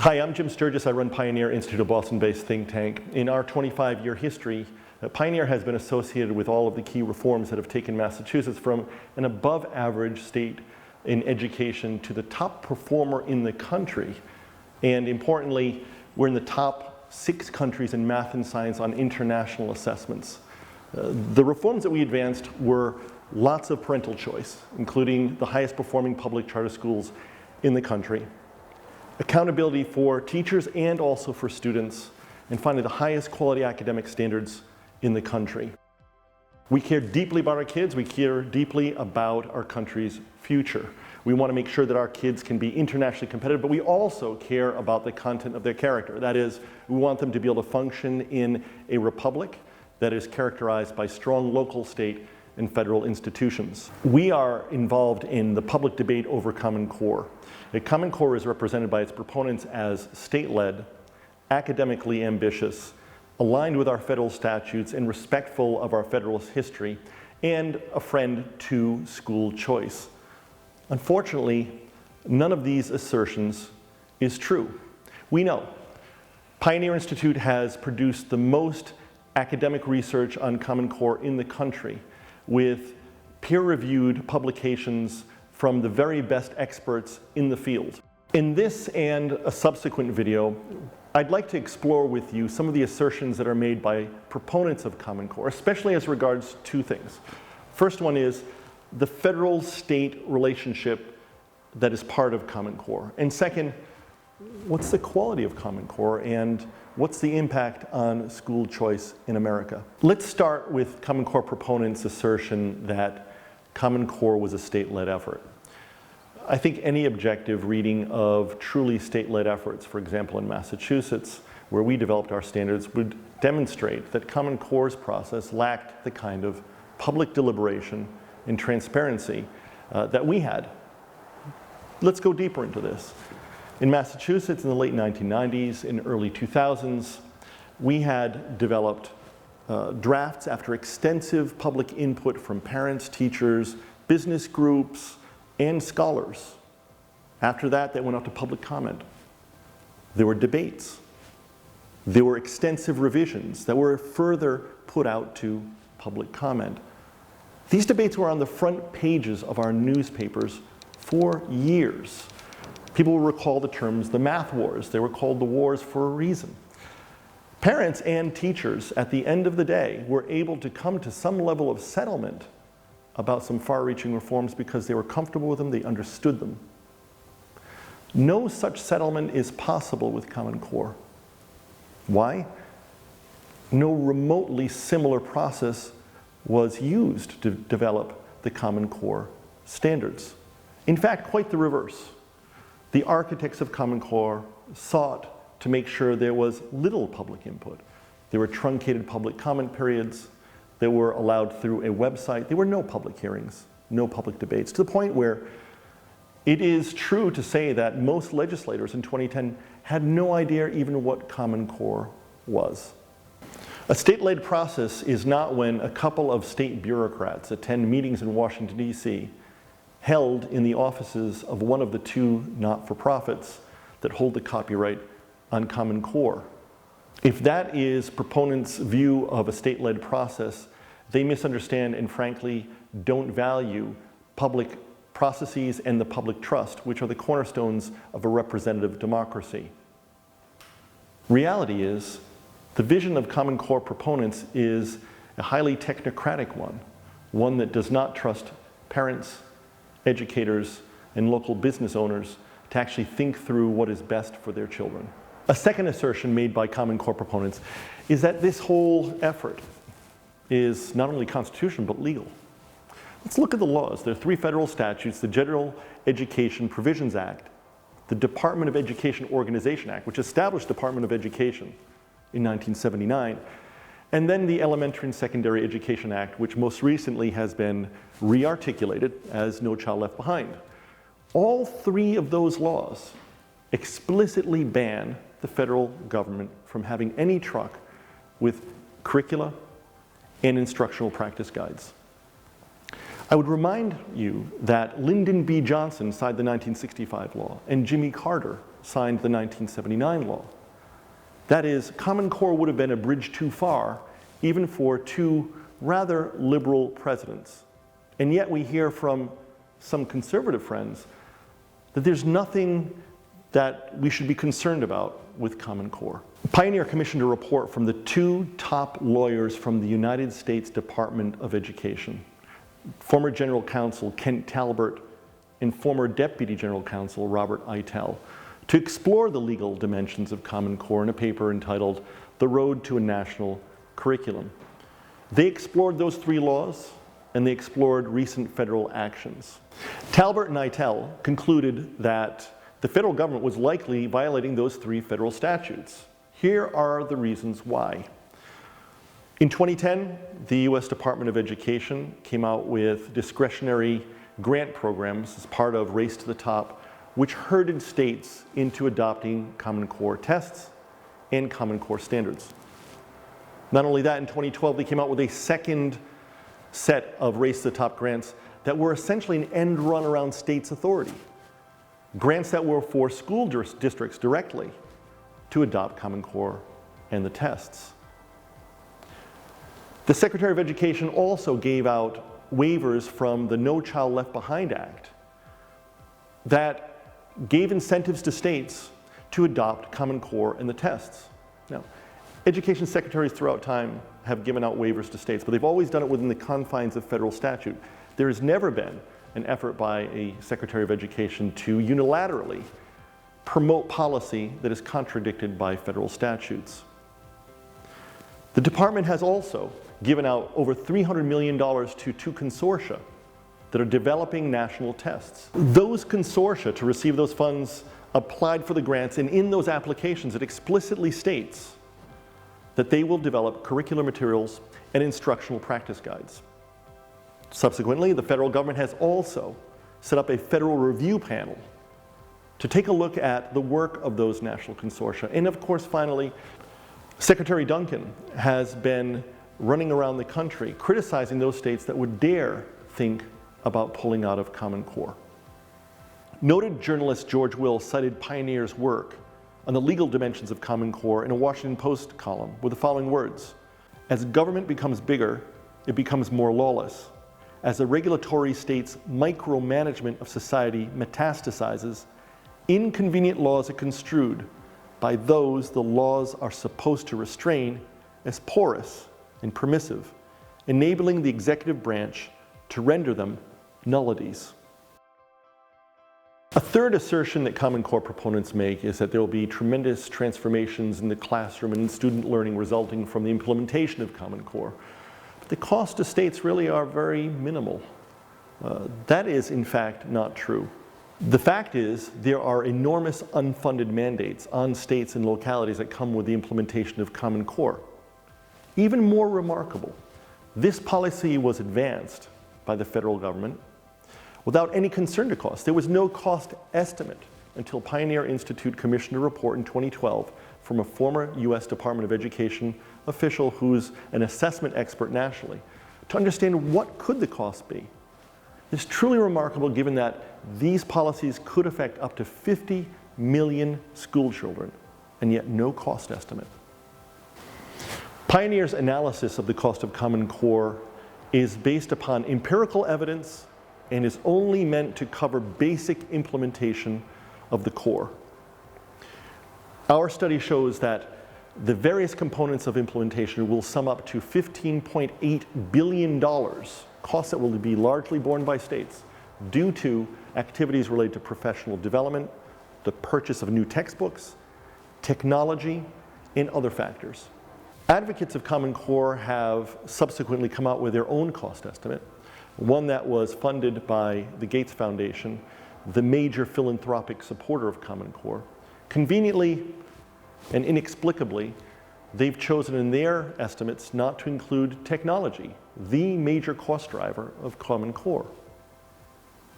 Hi, I'm Jim Sturgis. I run Pioneer Institute, a Boston-based think tank. In our 25-year history, Pioneer has been associated with all of the key reforms that have taken Massachusetts from an above-average state in education to the top performer in the country. And importantly, we're in the top 6 countries in math and science on international assessments. The reforms that we advanced were lots of parental choice, including the highest performing public charter schools in the country, accountability for teachers and also for students, and finally the highest quality academic standards in the country. We care deeply about our kids. We care deeply about our country's future. We want to make sure that our kids can be internationally competitive, but we also care about the content of their character. That is, we want them to be able to function in a republic that is characterized by strong local, state, and federal institutions. We are involved in the public debate over Common Core. The Common Core is represented by its proponents as state-led, academically ambitious, aligned with our federal statutes, and respectful of our federalist history, and a friend to school choice. Unfortunately, none of these assertions is true. We know Pioneer Institute has produced the most academic research on Common Core in the country, with peer-reviewed publications from the very best experts in the field. In this and a subsequent video, I'd like to explore with you some of the assertions that are made by proponents of Common Core, especially as regards 2 things. First one is the federal-state relationship that is part of Common Core. And second, what's the quality of Common Core and what's the impact on school choice in America? Let's start with Common Core proponents' assertion that Common Core was a state-led effort. I think any objective reading of truly state-led efforts, for example in Massachusetts, where we developed our standards, would demonstrate that Common Core's process lacked the kind of public deliberation and transparency that we had. Let's go deeper into this. In Massachusetts in the late 1990s, in early 2000s, we had developed drafts after extensive public input from parents, teachers, business groups, and scholars. After that, they went out to public comment. There were debates. There were extensive revisions that were further put out to public comment. These debates were on the front pages of our newspapers for years. People will recall the terms the math wars. They were called the wars for a reason. Parents and teachers, at the end of the day, were able to come to some level of settlement about some far-reaching reforms because they were comfortable with them, they understood them. No such settlement is possible with Common Core. Why? No remotely similar process was used to develop the Common Core standards. In fact, quite the reverse. The architects of Common Core sought to make sure there was little public input. There were truncated public comment periods that were allowed through a website. There were no public hearings, no public debates, to the point where it is true to say that most legislators in 2010 had no idea even what Common Core was. A state-led process is not when a couple of state bureaucrats attend meetings in Washington, D.C., held in the offices of one of the 2 not-for-profits that hold the copyright on Common Core. If that is proponents' view of a state-led process, they misunderstand and frankly don't value public processes and the public trust, which are the cornerstones of a representative democracy. Reality is, the vision of Common Core proponents is a highly technocratic one that does not trust parents, educators, and local business owners to actually think through what is best for their children. A second assertion made by Common Core proponents is that this whole effort is not only constitutional but legal. Let's look at the laws. There are 3 federal statutes: the General Education Provisions Act, the Department of Education Organization Act, which established Department of Education in 1979, and then the Elementary and Secondary Education Act, which most recently has been re-articulated as No Child Left Behind. All 3 of those laws explicitly ban the federal government from having any truck with curricula and instructional practice guides. I would remind you that Lyndon B. Johnson signed the 1965 law, and Jimmy Carter signed the 1979 law. That is, Common Core would have been a bridge too far, even for two rather liberal presidents. And yet we hear from some conservative friends that there's nothing that we should be concerned about with Common Core. Pioneer commissioned a report from the two top lawyers from the United States Department of Education, former General Counsel Kent Talbert and former Deputy General Counsel Robert Eitel, to explore the legal dimensions of Common Core in a paper entitled The Road to a National Curriculum. They explored those three laws, and they explored recent federal actions. Talbert and Eitel concluded that the federal government was likely violating those three federal statutes. Here are the reasons why. In 2010, the US Department of Education came out with discretionary grant programs as part of Race to the Top, which herded states into adopting Common Core tests and Common Core standards. Not only that, in 2012, they came out with a second set of Race to the Top grants that were essentially an end run around states' authority. Grants that were for school districts directly to adopt Common Core and the tests. The Secretary of Education also gave out waivers from the No Child Left Behind Act that gave incentives to states to adopt Common Core and the tests. Now, education secretaries throughout time have given out waivers to states, but they've always done it within the confines of federal statute. There has never been an effort by a Secretary of Education to unilaterally promote policy that is contradicted by federal statutes. The department has also given out over $300 million to two consortia that are developing national tests. Those consortia, to receive those funds, applied for the grants, and in those applications it explicitly states that they will develop curricular materials and instructional practice guides. Subsequently, the federal government has also set up a federal review panel to take a look at the work of those national consortia. And of course, finally, Secretary Duncan has been running around the country criticizing those states that would dare think about pulling out of Common Core. Noted journalist George Will cited Pioneer's work on the legal dimensions of Common Core in a Washington Post column with the following words: "As government becomes bigger, it becomes more lawless. As the regulatory state's micromanagement of society metastasizes, inconvenient laws are construed by those the laws are supposed to restrain as porous and permissive, enabling the executive branch to render them nullities." A third assertion that Common Core proponents make is that there will be tremendous transformations in the classroom and in student learning resulting from the implementation of Common Core. But the cost to states really are very minimal. That is, in fact, not true. The fact is, there are enormous unfunded mandates on states and localities that come with the implementation of Common Core. Even more remarkable, this policy was advanced by the federal government without any concern to cost. There was no cost estimate until Pioneer Institute commissioned a report in 2012 from a former US Department of Education official who's an assessment expert nationally to understand what could the cost be. It's truly remarkable given that these policies could affect up to 50 million school children, and yet no cost estimate. Pioneer's analysis of the cost of Common Core is based upon empirical evidence and is only meant to cover basic implementation of the core. Our study shows that the various components of implementation will sum up to $15.8 billion, costs that will be largely borne by states due to activities related to professional development, the purchase of new textbooks, technology, and other factors. Advocates of Common Core have subsequently come out with their own cost estimate, one that was funded by the Gates Foundation, the major philanthropic supporter of Common Core. Conveniently and inexplicably, they've chosen in their estimates not to include technology, the major cost driver of Common Core.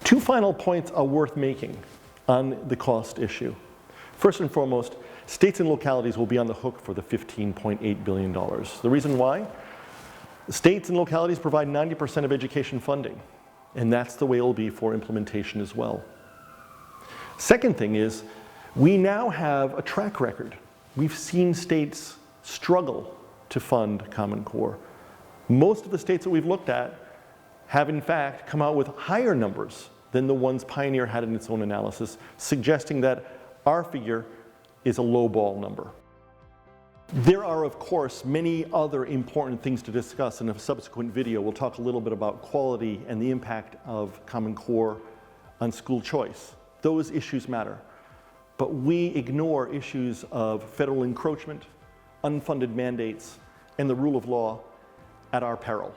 Two final points are worth making on the cost issue. First and foremost, states and localities will be on the hook for the $15.8 billion. The reason why? States and localities provide 90% of education funding, and that's the way it will be for implementation as well. Second thing is, We now have a track record. We've seen states struggle to fund Common Core. Most of the states that we've looked at have in fact come out with higher numbers than the ones Pioneer had in its own analysis, suggesting that our figure is a lowball number. There are, of course, many other important things to discuss. In a subsequent video, we'll talk a little bit about quality and the impact of Common Core on school choice. Those issues matter. But we ignore issues of federal encroachment, unfunded mandates, and the rule of law at our peril.